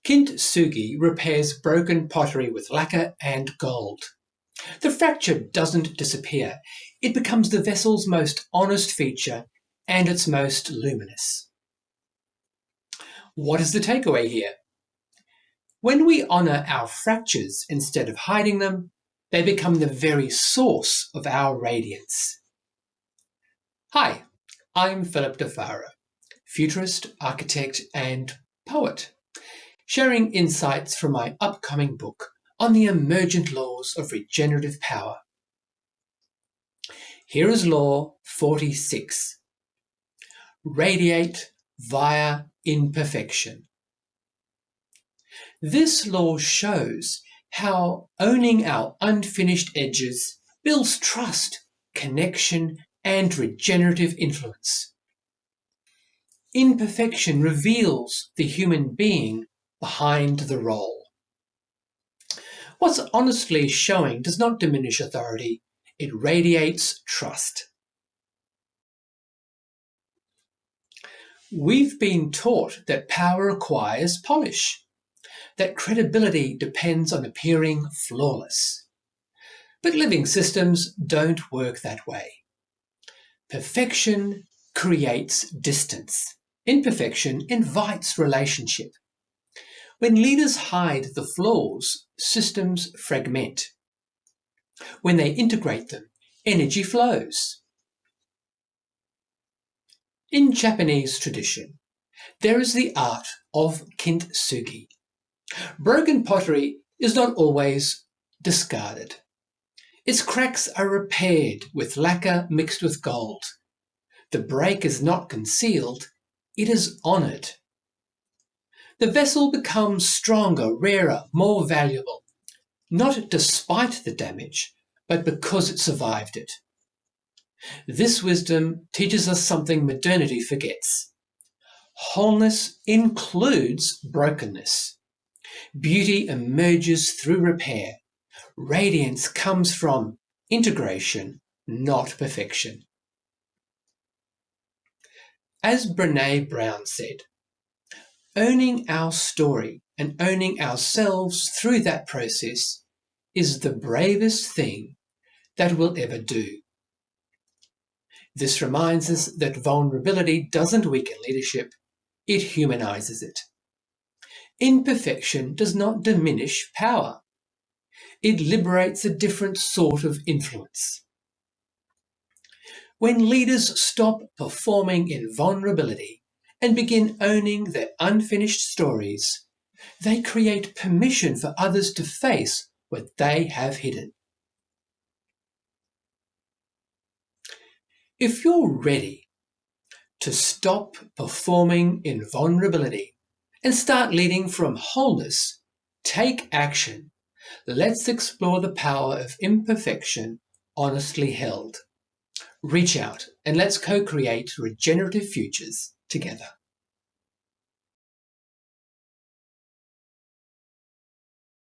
Kintsugi repairs broken pottery with lacquer and gold. The fracture doesn't disappear. It becomes the vessel's most honest feature and its most luminous. What is the takeaway here? When we honour our fractures instead of hiding them, they become the very source of our radiance. Hi, I'm Phillip Daffara, futurist, architect and poet, sharing insights from my upcoming book on the emergent laws of regenerative power. Here is Law 46. Radiate via imperfection. This law shows how owning our unfinished edges builds trust, connection, and regenerative influence. Imperfection reveals the human being behind the role. What's honestly showing does not diminish authority, it radiates trust. We've been taught that power requires polish, that credibility depends on appearing flawless. But living systems don't work that way. Perfection creates distance. Imperfection invites relationship. When leaders hide the flaws, systems fragment. When they integrate them, energy flows. In Japanese tradition, there is the art of Kintsugi. Broken pottery is not always discarded. Its cracks are repaired with lacquer mixed with gold. The break is not concealed, it is honoured. The vessel becomes stronger, rarer, more valuable, not despite the damage, but because it survived it. This wisdom teaches us something modernity forgets. Wholeness includes brokenness. Beauty emerges through repair. Radiance comes from integration, not perfection. As Brené Brown said, owning our story and owning ourselves through that process is the bravest thing that we'll ever do. This reminds us that vulnerability doesn't weaken leadership, it humanizes it. Imperfection does not diminish power. It liberates a different sort of influence. When leaders stop performing in vulnerability and begin owning their unfinished stories, they create permission for others to face what they have hidden. If you're ready to stop performing in vulnerability and start leading from wholeness, take action. Let's explore the power of imperfection honestly held. Reach out and let's co-create regenerative futures together.